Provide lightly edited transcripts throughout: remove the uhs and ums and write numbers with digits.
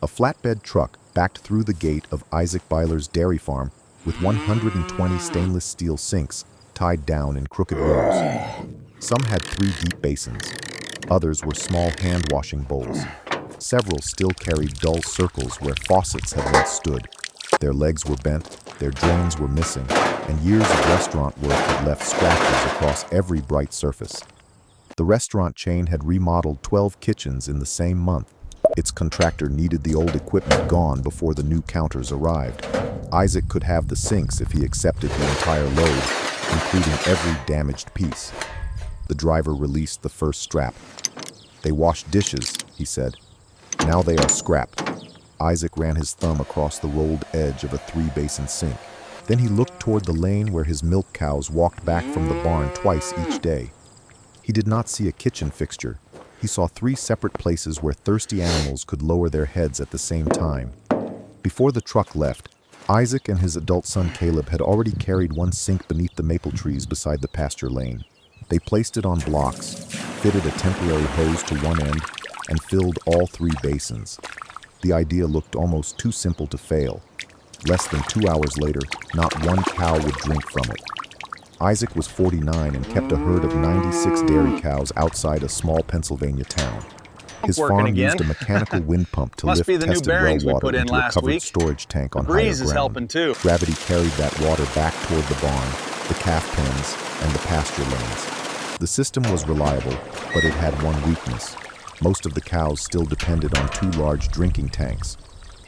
A flatbed truck backed through the gate of Isaac Byler's dairy farm with 120 stainless steel sinks tied down in crooked rows. Some had 3 deep basins. Others were small hand-washing bowls. Several still carried dull circles where faucets had once stood. Their legs were bent, their drains were missing, and years of restaurant work had left scratches across every bright surface. The restaurant chain had remodeled 12 kitchens in the same month. Its contractor needed the old equipment gone before the new counters arrived. Isaac could have the sinks if he accepted the entire load, including every damaged piece. The driver released the first strap. "They wash dishes," he said. "Now they are scrap." Isaac ran his thumb across the rolled edge of a 3-basin sink. Then he looked toward the lane where his milk cows walked back from the barn twice each day. He did not see a kitchen fixture. He saw 3 separate places where thirsty animals could lower their heads at the same time. Before the truck left, Isaac and his adult son Caleb had already carried one sink beneath the maple trees beside the pasture lane. They placed it on blocks, fitted a temporary hose to one end, and filled all 3 basins. The idea looked almost too simple to fail. Less than 2 hours later, not one cow would drink from it. Isaac was 49 and kept a herd of 96 dairy cows outside a small Pennsylvania town. His farm used a mechanical wind pump to lift tested well water into a covered storage tank on higher ground. Gravity carried that water back toward the barn, the calf pens, and the pasture lanes. The system was reliable, but it had one weakness. Most of the cows still depended on 2 large drinking tanks.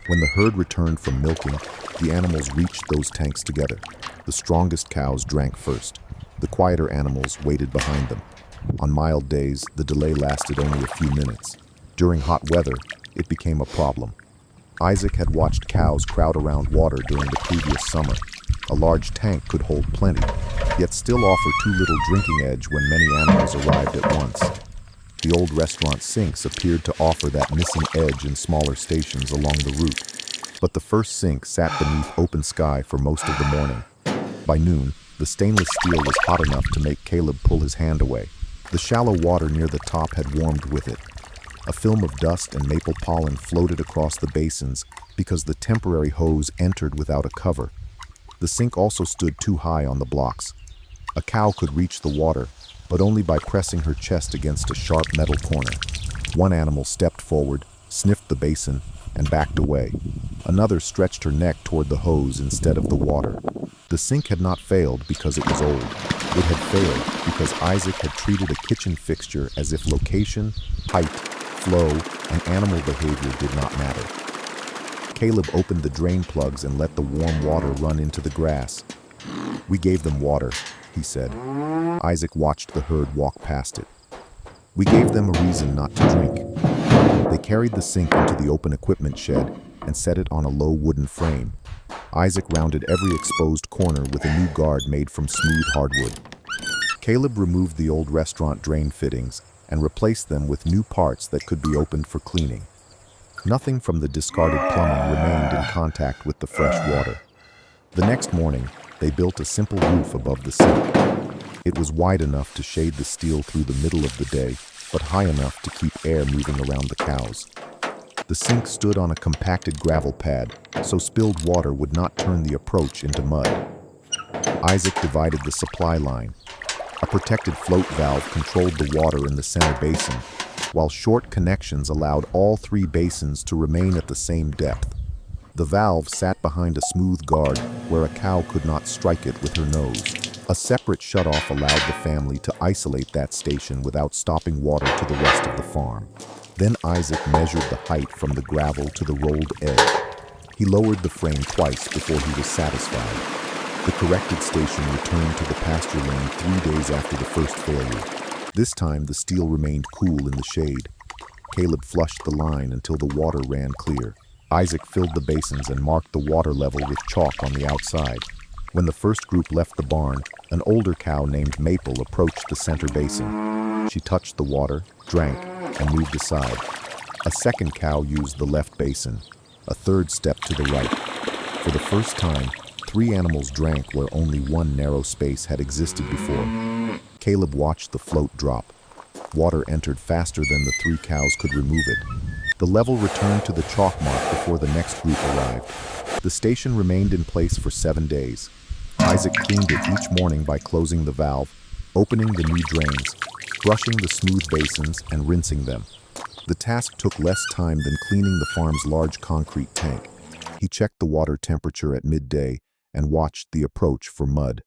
When the herd returned from milking, the animals reached those tanks together. The strongest cows drank first. The quieter animals waited behind them. On mild days, the delay lasted only a few minutes. During hot weather, it became a problem. Isaac had watched cows crowd around water during the previous summer. A large tank could hold plenty, yet still offer too little drinking edge when many animals arrived at once. The old restaurant sinks appeared to offer that missing edge in smaller stations along the route. But the first sink sat beneath open sky for most of the morning. By noon, the stainless steel was hot enough to make Caleb pull his hand away. The shallow water near the top had warmed with it. A film of dust and maple pollen floated across the basins because the temporary hose entered without a cover. The sink also stood too high on the blocks. A cow could reach the water, but only by pressing her chest against a sharp metal corner. One animal stepped forward, sniffed the basin, and backed away. Another stretched her neck toward the hose instead of the water. The sink had not failed because it was old. It had failed because Isaac had treated a kitchen fixture as if location, height, flow, and animal behavior did not matter. Caleb opened the drain plugs and let the warm water run into the grass. "We gave them water," he said. Isaac watched the herd walk past it. "We gave them a reason not to drink." They carried the sink into the open equipment shed and set it on a low wooden frame. Isaac rounded every exposed corner with a new guard made from smooth hardwood. Caleb removed the old restaurant drain fittings and replaced them with new parts that could be opened for cleaning. Nothing from the discarded plumbing remained in contact with the fresh water. The next morning, they built a simple roof above the sink. It was wide enough to shade the steel through the middle of the day, but high enough to keep air moving around the cows. The sink stood on a compacted gravel pad, so spilled water would not turn the approach into mud. Isaac divided the supply line. A protected float valve controlled the water in the center basin, while short connections allowed all 3 basins to remain at the same depth. The valve sat behind a smooth guard where a cow could not strike it with her nose. A separate shutoff allowed the family to isolate that station without stopping water to the rest of the farm. Then Isaac measured the height from the gravel to the rolled edge. He lowered the frame twice before he was satisfied. The corrected station returned to the pasture lane 3 days after the first failure. This time, the steel remained cool in the shade. Caleb flushed the line until the water ran clear. Isaac filled the basins and marked the water level with chalk on the outside. When the first group left the barn, an older cow named Maple approached the center basin. She touched the water, drank, and moved aside. A second cow used the left basin. A third stepped to the right. For the first time, 3 animals drank where only one narrow space had existed before. Caleb watched the float drop. Water entered faster than the 3 cows could remove it. The level returned to the chalk mark before the next group arrived. The station remained in place for 7 days. Isaac cleaned it each morning by closing the valve, opening the new drains, brushing the smooth basins, and rinsing them. The task took less time than cleaning the farm's large concrete tank. He checked the water temperature at midday and watched the approach for mud.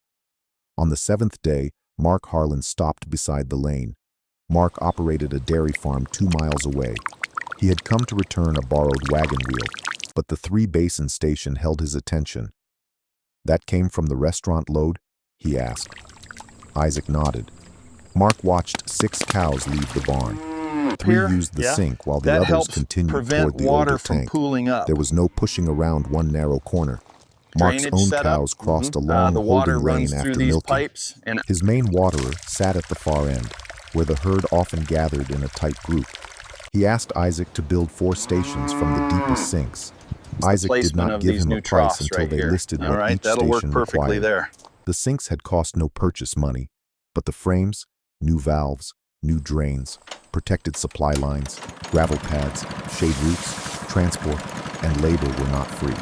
On the 7th day, Mark Harlan stopped beside the lane. Mark operated a dairy farm 2 miles away. He had come to return a borrowed wagon wheel, but the 3-basin station held his attention. "That came from the restaurant load?" he asked. Isaac nodded. Mark watched 6 cows leave the barn. 3 used the sink while the others continued toward the older tank. There was no pushing around one narrow corner. Mark's own cows crossed a long holding lane after milking. His main waterer sat at the far end, where the herd often gathered in a tight group. He asked Isaac to build 4 stations from the deepest sinks. Isaac did not give him a price until they listed what each station required. The sinks had cost no purchase money, but the frames, new valves, new drains, protected supply lines, gravel pads, shade roofs, transport, and labor were not free.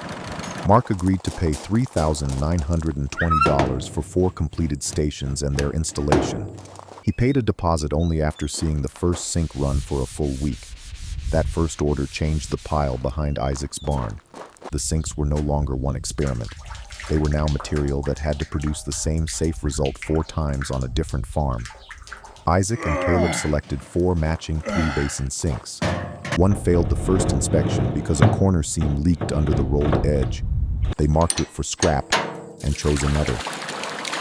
Mark agreed to pay $3,920 for 4 completed stations and their installation. He paid a deposit only after seeing the first sink run for a full week. That first order changed the pile behind Isaac's barn. The sinks were no longer one experiment. They were now material that had to produce the same safe result 4 times on a different farm. Isaac and Caleb selected 4 matching 3-basin sinks. One failed the first inspection because a corner seam leaked under the rolled edge. They marked it for scrap and chose another.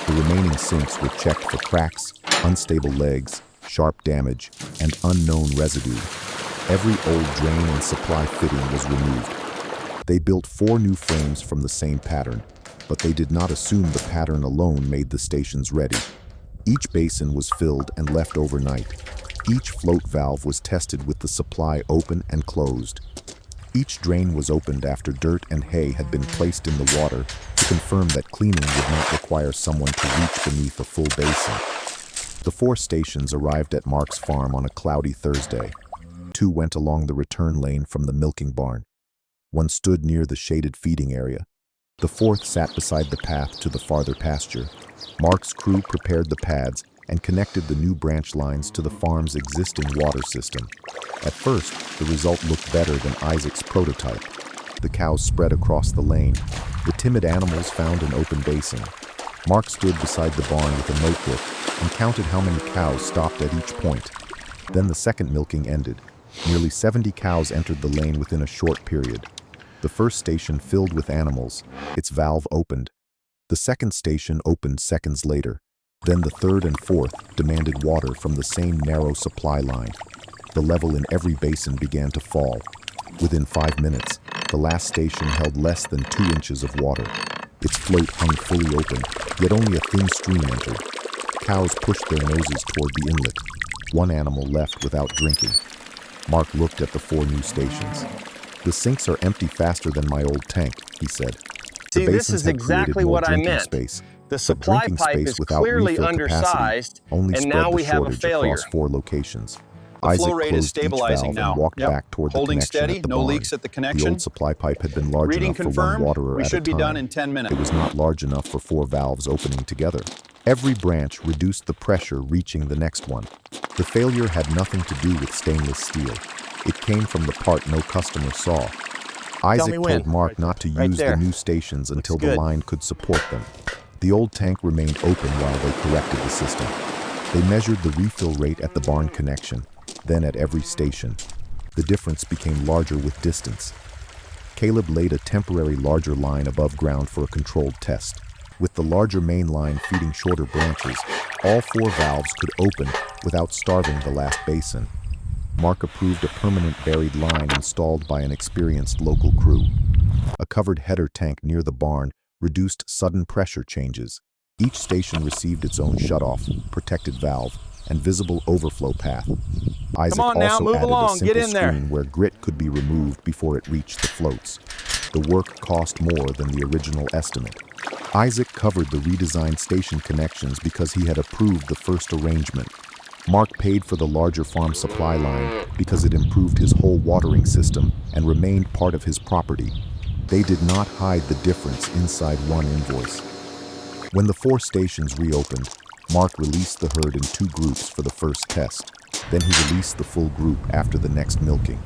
The remaining sinks were checked for cracks, unstable legs, sharp damage, and unknown residue. Every old drain and supply fitting was removed. They built 4 new frames from the same pattern, but they did not assume the pattern alone made the stations ready. Each basin was filled and left overnight. Each float valve was tested with the supply open and closed. Each drain was opened after dirt and hay had been placed in the water to confirm that cleaning would not require someone to reach beneath a full basin. The 4 stations arrived at Mark's farm on a cloudy Thursday. 2 went along the return lane from the milking barn. 1 stood near the shaded feeding area. The 4th sat beside the path to the farther pasture. Mark's crew prepared the pads and connected the new branch lines to the farm's existing water system. At first, the result looked better than Isaac's prototype. The cows spread across the lane. The timid animals found an open basin. Mark stood beside the barn with a notebook and counted how many cows stopped at each point. Then the second milking ended. Nearly 70 cows entered the lane within a short period. The first station filled with animals. Its valve opened. The second station opened seconds later. Then the 3rd and 4th demanded water from the same narrow supply line. The level in every basin began to fall. Within 5 minutes, the last station held less than 2 inches of water. Its float hung fully open, yet only a thin stream entered. Cows pushed their noses toward the inlet. 1 animal left without drinking. Mark looked at the 4 new stations. "The sinks are empty faster than my old tank," he said. See, this is exactly what I meant. Space. The supply pipe is clearly undersized, and now we have a failure. Across 4 locations. The flow rate is stabilizing now. Walked back toward Holding the steady, no barn. leaks at the The connection. old supply pipe had been large Reading enough for 1 confirmed. waterer We at a should be time. done in 10 minutes. It was not large enough for 4 valves opening together. Every branch reduced the pressure reaching the next one. The failure had nothing to do with stainless steel. It came from the part no customer saw. Isaac told Mark not to use the new stations until the line could support them. The old tank remained open while they corrected the system. They measured the refill rate at the barn connection, then at every station. The difference became larger with distance. Caleb laid a temporary larger line above ground for a controlled test. With the larger main line feeding shorter branches, all 4 valves could open without starving the last basin. Mark approved a permanent buried line installed by an experienced local crew. A covered header tank near the barn reduced sudden pressure changes. Each station received its own shutoff, protected valve, and visible overflow path. Isaac also added a simple screen where grit could be removed before it reached the floats. The work cost more than the original estimate. Isaac covered the redesigned station connections because he had approved the first arrangement. Mark paid for the larger farm supply line because it improved his whole watering system and remained part of his property. They did not hide the difference inside one invoice. When the 4 stations reopened, Mark released the herd in 2 groups for the first test. Then he released the full group after the next milking.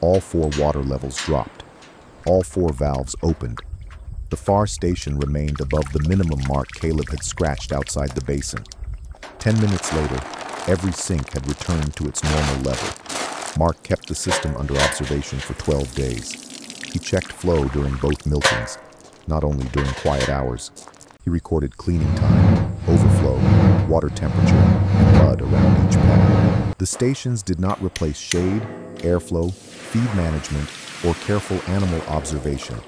All 4 water levels dropped. All 4 valves opened. The far station remained above the minimum mark Caleb had scratched outside the basin. 10 minutes later, every sink had returned to its normal level. Mark kept the system under observation for 12 days. He checked flow during both milkings, not only during quiet hours. He recorded cleaning time, overflow, water temperature, and mud around each pad. The stations did not replace shade, airflow, feed management, or careful animal observation.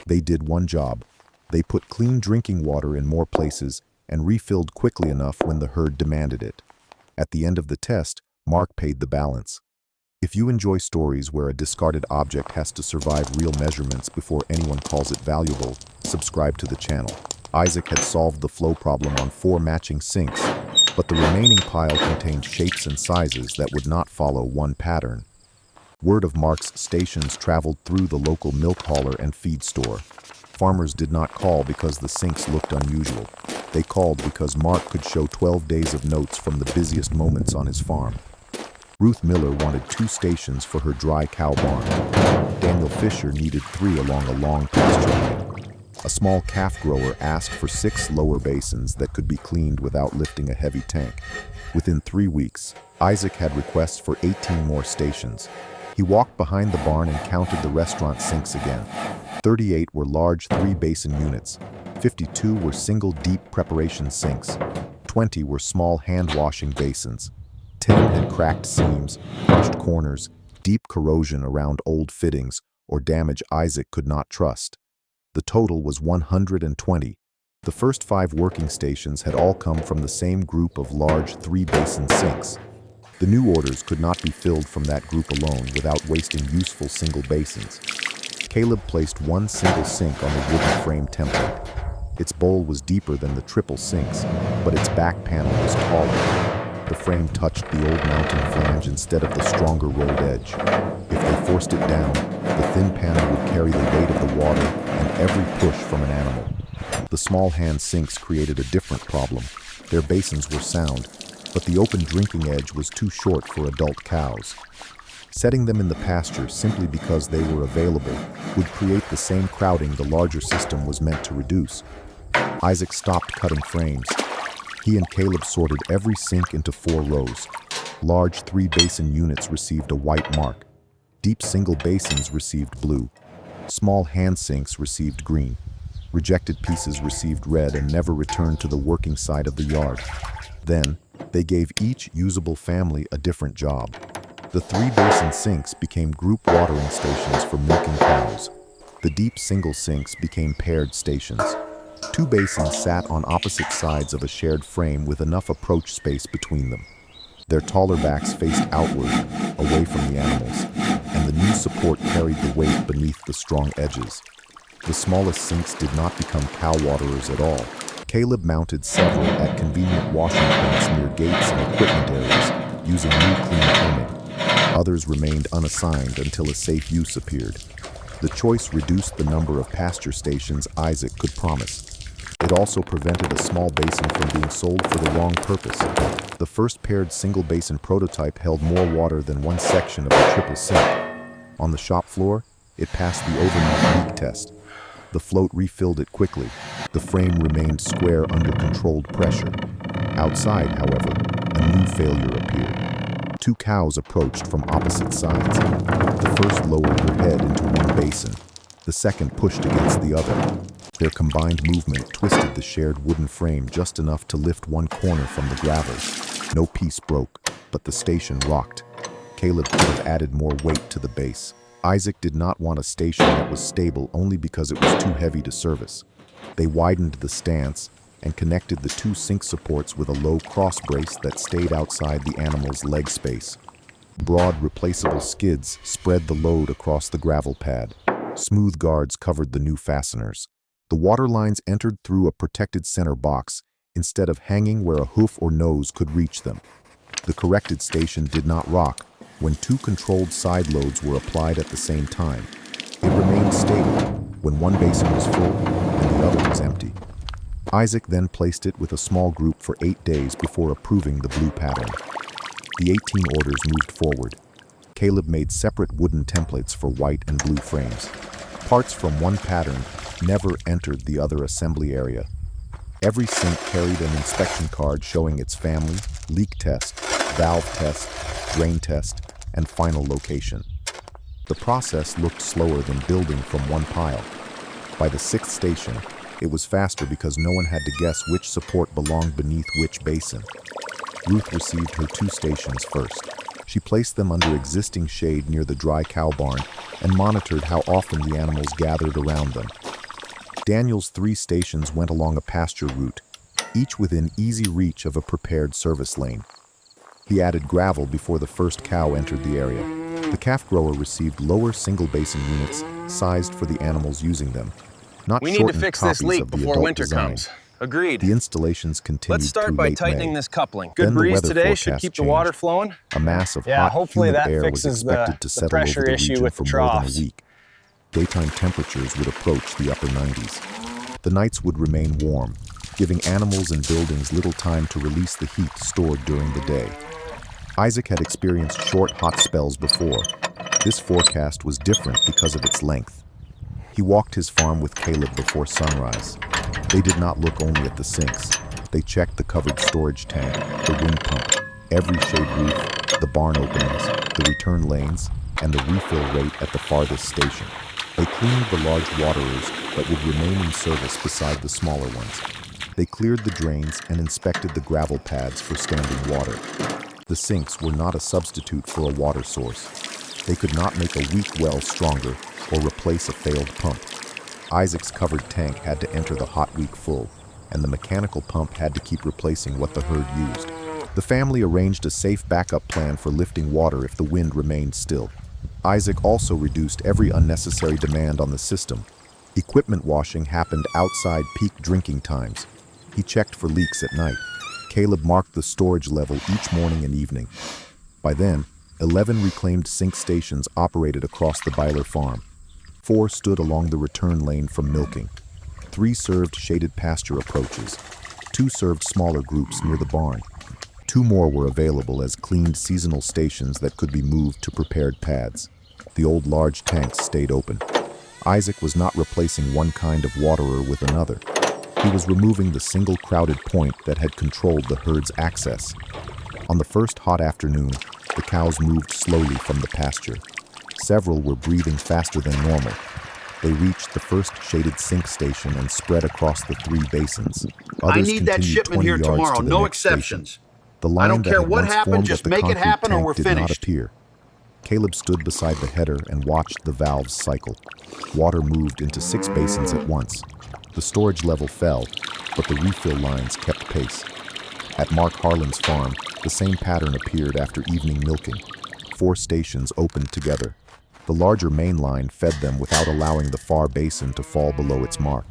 They did one job. They put clean drinking water in more places and refilled quickly enough when the herd demanded it. At the end of the test, Mark paid the balance. If you enjoy stories where a discarded object has to survive real measurements before anyone calls it valuable, subscribe to the channel. Isaac had solved the flow problem on 4 matching sinks, but the remaining pile contained shapes and sizes that would not follow one pattern. Word of Mark's stations traveled through the local milk hauler and feed store. Farmers did not call because the sinks looked unusual. They called because Mark could show 12 days of notes from the busiest moments on his farm. Ruth Miller wanted 2 stations for her dry cow barn. Daniel Fisher needed 3 along a long pasture lane. A small calf grower asked for 6 lower basins that could be cleaned without lifting a heavy tank. Within 3 weeks, Isaac had requests for 18 more stations. He walked behind the barn and counted the restaurant sinks again. 38 were large 3-basin units. 52 were single deep preparation sinks. 20 were small hand-washing basins. 10 had cracked seams, crushed corners, deep corrosion around old fittings, or damage Isaac could not trust. The total was 120. The first 5 working stations had all come from the same group of large 3-basin sinks. The new orders could not be filled from that group alone without wasting useful single basins. Caleb placed 1 single sink on the wooden frame template. Its bowl was deeper than the triple sinks, but its back panel was taller. The frame touched the old mounting flange instead of the stronger rolled edge. If they forced it down, the thin panel would carry the weight of the water and every push from an animal. The small hand sinks created a different problem. Their basins were sound, but the open drinking edge was too short for adult cows. Setting them in the pasture simply because they were available would create the same crowding the larger system was meant to reduce. Isaac stopped cutting frames. He and Caleb sorted every sink into 4 rows. Large 3-basin units received a white mark. Deep single basins received blue. Small hand sinks received green. Rejected pieces received red and never returned to the working side of the yard. Then, they gave each usable family a different job. The 3-basin sinks became group watering stations for milking cows. The deep single sinks became paired stations. 2 basins sat on opposite sides of a shared frame with enough approach space between them. Their taller backs faced outward, away from the animals, and the new support carried the weight beneath the strong edges. The smallest sinks did not become cow waterers at all. Caleb mounted several at convenient washing points near gates and equipment areas, using new clean plumbing. Others remained unassigned until a safe use appeared. The choice reduced the number of pasture stations Isaac could promise. It also prevented a small basin from being sold for the wrong purpose. The first paired single basin prototype held more water than one section of the triple sink. On the shop floor, it passed the overnight leak test. The float refilled it quickly. The frame remained square under controlled pressure. Outside, however, a new failure appeared. 2 cows approached from opposite sides. The first lowered her head into one basin. The second pushed against the other. Their combined movement twisted the shared wooden frame just enough to lift one corner from the gravel. No piece broke, but the station rocked. Caleb could have added more weight to the base. Isaac did not want a station that was stable only because it was too heavy to service. They widened the stance and connected the 2 sink supports with a low cross brace that stayed outside the animal's leg space. Broad, replaceable skids spread the load across the gravel pad. Smooth guards covered the new fasteners. The water lines entered through a protected center box instead of hanging where a hoof or nose could reach them. The corrected station did not rock when two controlled side loads were applied at the same time. It remained stable when one basin was full and the other was empty. Isaac then placed it with a small group for 8 days before approving the blue pattern. The 18 orders moved forward. Caleb made separate wooden templates for white and blue frames. Parts from one pattern never entered the other assembly area. Every sink carried an inspection card showing its family, leak test, valve test, drain test, and final location. The process looked slower than building from one pile. By the 6th station, it was faster because no one had to guess which support belonged beneath which basin. Ruth received her 2 stations first. She placed them under existing shade near the dry cow barn and monitored how often the animals gathered around them. Daniel's 3 stations went along a pasture route, each within easy reach of a prepared service lane. He added gravel before the first cow entered the area. The calf grower received lower single basin units sized for the animals using them, not we need to shortened fix copies this leak of the before adult winter design. comes. Agreed. The installations continued Let's start through by late tightening May. this coupling. Then Good the breeze weather today should forecast keep the changed. water flowing. A mass of Yeah, hot, hopefully humid that air was fixes expected to the settle pressure over the issue region with for the more than troughs. a week. Daytime temperatures would approach the upper 90s. The nights would remain warm, giving animals and buildings little time to release the heat stored during the day. Isaac had experienced short, hot spells before. This forecast was different because of its length. He walked his farm with Caleb before sunrise. They did not look only at the sinks. They checked the covered storage tank, the wind pump, every shade roof, the barn openings, the return lanes, and the refill rate at the farthest station. They cleaned the large waterers that would remain in service beside the smaller ones. They cleared the drains and inspected the gravel pads for standing water. The sinks were not a substitute for a water source. They could not make a weak well stronger or replace a failed pump. Isaac's covered tank had to enter the hot week full, and the mechanical pump had to keep replacing what the herd used. The family arranged a safe backup plan for lifting water if the wind remained still. Isaac also reduced every unnecessary demand on the system. Equipment washing happened outside peak drinking times. He checked for leaks at night. Caleb marked the storage level each morning and evening. By then, 11 reclaimed sink stations operated across the Byler farm. 4 stood along the return lane from milking. 3 served shaded pasture approaches. 2 served smaller groups near the barn. 2 more were available as cleaned seasonal stations that could be moved to prepared pads. The old large tanks stayed open. Isaac was not replacing one kind of waterer with another. He was removing the single crowded point that had controlled the herd's access. On the first hot afternoon, the cows moved slowly from the pasture. Several were breathing faster than normal. They reached the first shaded sink station and spread across the 3 basins. Others I need that continued shipment 20 here yards tomorrow, to the no next station. exceptions. The line don't that care had what once happened, formed just at the make it concrete happen or tank we're did not finished. appear. Caleb stood beside the header and watched the valves cycle. Water moved into 6 basins at once. The storage level fell, but the refill lines kept pace. At Mark Harlan's farm, the same pattern appeared after evening milking. 4 stations opened together. The larger main line fed them without allowing the far basin to fall below its mark.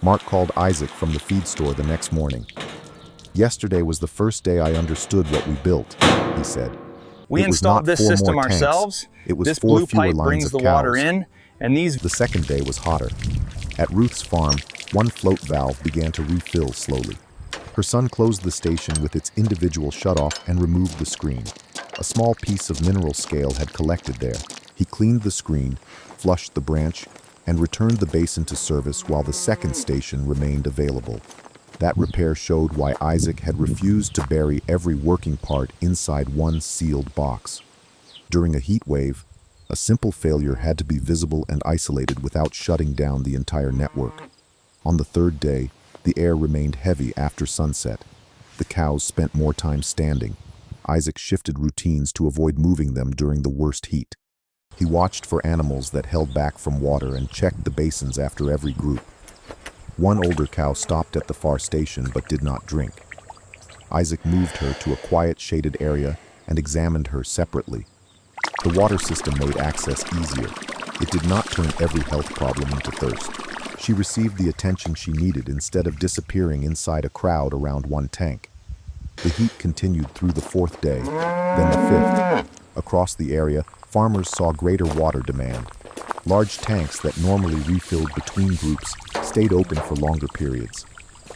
Mark called Isaac from the feed store the next morning. "Yesterday was the first day I understood what we built," he said. We "It was installed not this 4 system more tanks. ourselves. It was This 4 blue fewer pipe lines brings of the water cows." in, and these The second day was hotter. At Ruth's farm, one float valve began to refill slowly. Her son closed the station with its individual shutoff and removed the screen. A small piece of mineral scale had collected there. He cleaned the screen, flushed the branch, and returned the basin to service while the second station remained available. That repair showed why Isaac had refused to bury every working part inside one sealed box. During a heat wave, a simple failure had to be visible and isolated without shutting down the entire network. On the 3rd day, the air remained heavy after sunset. The cows spent more time standing. Isaac shifted routines to avoid moving them during the worst heat. He watched for animals that held back from water and checked the basins after every group. One older cow stopped at the far station but did not drink. Isaac moved her to a quiet, shaded area and examined her separately. The water system made access easier. It did not turn every health problem into thirst. She received the attention she needed instead of disappearing inside a crowd around one tank. The heat continued through the fourth day, then the fifth. Across the area, farmers saw greater water demand. Large tanks that normally refilled between groups stayed open for longer periods.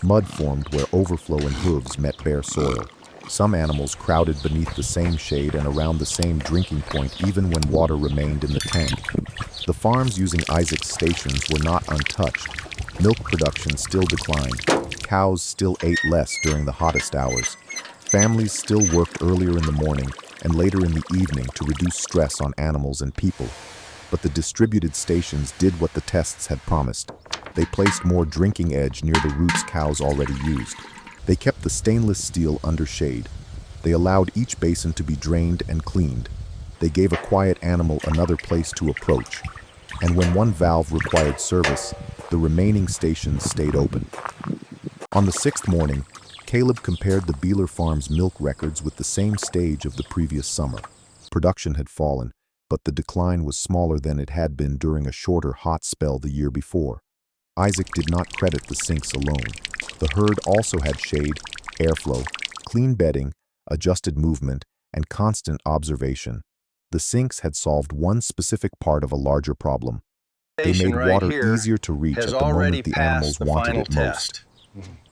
Mud formed where overflow and hooves met bare soil. Some animals crowded beneath the same shade and around the same drinking point even when water remained in the tank. The farms using Isaac's stations were not untouched. Milk production still declined. Cows still ate less during the hottest hours. Families still worked earlier in the morning and later in the evening to reduce stress on animals and people. But the distributed stations did what the tests had promised. They placed more drinking edge near the roots cows already used. They kept the stainless steel under shade. They allowed each basin to be drained and cleaned. They gave a quiet animal another place to approach. And when one valve required service, the remaining stations stayed open. On the sixth morning, Caleb compared the Beeler Farm's milk records with the same stage of the previous summer. Production had fallen, but the decline was smaller than it had been during a shorter hot spell the year before. Isaac did not credit the sinks alone. The herd also had shade, airflow, clean bedding, adjusted movement, and constant observation. The sinks had solved one specific part of a larger problem. They made water easier to reach at the moment the animals wanted it most.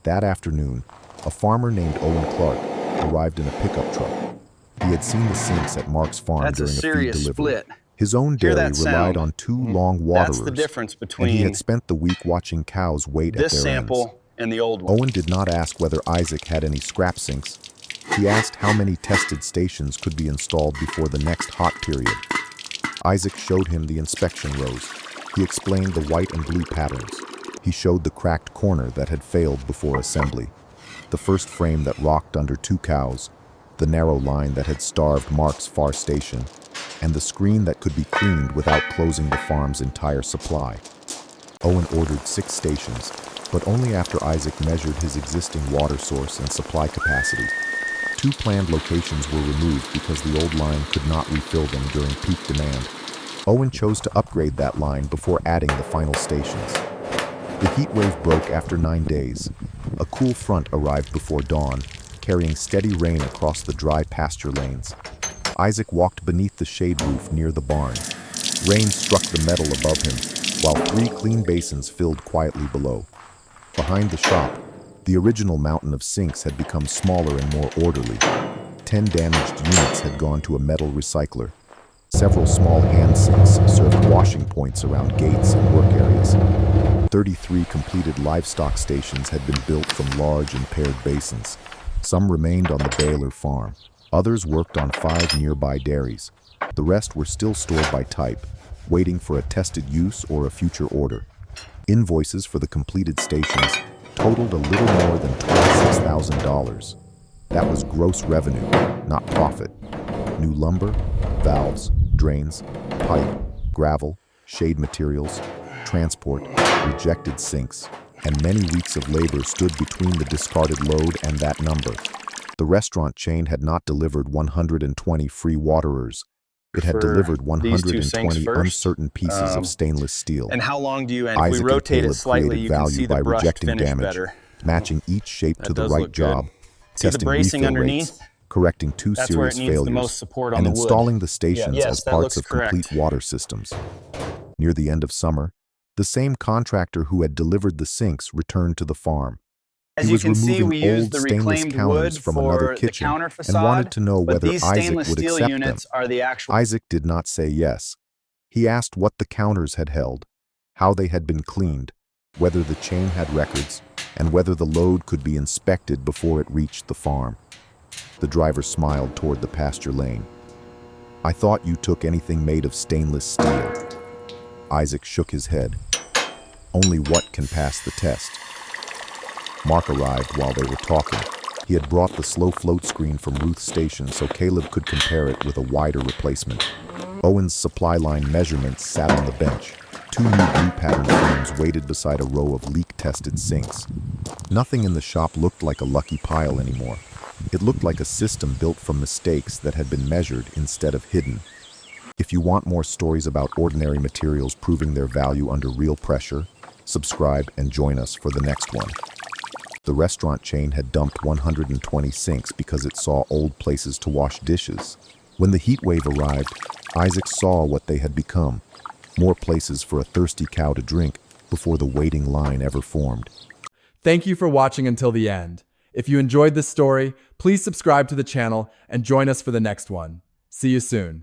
That afternoon, a farmer named Owen Clark arrived in a pickup truck. He had seen the sinks at Mark's farm during a feed delivery. His own dairy relied on two long waterers, That's the difference between and he had spent the week watching cows wait at their sample ends. And the old one. Owen did not ask whether Isaac had any scrap sinks. He asked how many tested stations could be installed before the next hot period. Isaac showed him the inspection rows. He explained the white and blue patterns. He showed the cracked corner that had failed before assembly, the first frame that rocked under two cows, the narrow line that had starved Mark's far station, and the screen that could be cleaned without closing the farm's entire supply. Owen ordered 6 stations, but only after Isaac measured his existing water source and supply capacity. 2 planned locations were removed because the old line could not refill them during peak demand. Owen chose to upgrade that line before adding the final stations. The heat wave broke after 9 days. A cool front arrived before dawn, carrying steady rain across the dry pasture lanes. Isaac walked beneath the shade roof near the barn. Rain struck the metal above him, while 3 clean basins filled quietly below. Behind the shop, the original mountain of sinks had become smaller and more orderly. 10 damaged units had gone to a metal recycler. Several small hand sinks served washing points around gates and work areas. 33 completed livestock stations had been built from large and paired basins. Some remained on the Baylor farm. Others worked on 5 nearby dairies. The rest were still stored by type, waiting for a tested use or a future order. Invoices for the completed stations totaled a little more than $26,000. That was gross revenue, not profit. New lumber, valves, drains, pipe, gravel, shade materials, transport, rejected sinks, and many weeks of labor stood between the discarded load and that number. The restaurant chain had not delivered 120 free waterers. It had delivered 120 uncertain pieces of stainless steel. And how long do you end? Isaac If we rotate and it Caleb slightly, created you can see value by the brushed rejecting finish damage, better. matching each shape That to the does right look good. job, See the testing bracing refill underneath? rates, correcting 2 That's where it serious needs the failures, most support on and the wood. installing the stations Yes, as that parts looks of correct. complete water systems. Near the end of summer, the same contractor who had delivered the sinks returned to the farm. As He you was can see, removing we used old the stainless reclaimed counters wood from another for the kitchen counter and facade, wanted to know but whether these Isaac stainless would steel accept them. units are the actual. Isaac did not say yes. He asked what the counters had held, how they had been cleaned, whether the chain had records, and whether the load could be inspected before it reached the farm. The driver smiled toward the pasture lane. "I thought you took anything made of stainless steel." Isaac shook his head. "Only what can pass the test." Mark arrived while they were talking. He had brought the slow float screen from Ruth's station so Caleb could compare it with a wider replacement. Owen's supply line measurements sat on the bench. 2 new blue pattern frames waited beside a row of leak-tested sinks. Nothing in the shop looked like a lucky pile anymore. It looked like a system built from mistakes that had been measured instead of hidden. If you want more stories about ordinary materials proving their value under real pressure, subscribe and join us for the next one. The restaurant chain had dumped 120 sinks because it saw old places to wash dishes. When the heat wave arrived, Isaac saw what they had become. More places for a thirsty cow to drink before the waiting line ever formed. Thank you for watching until the end. If you enjoyed this story, please subscribe to the channel and join us for the next one. See you soon.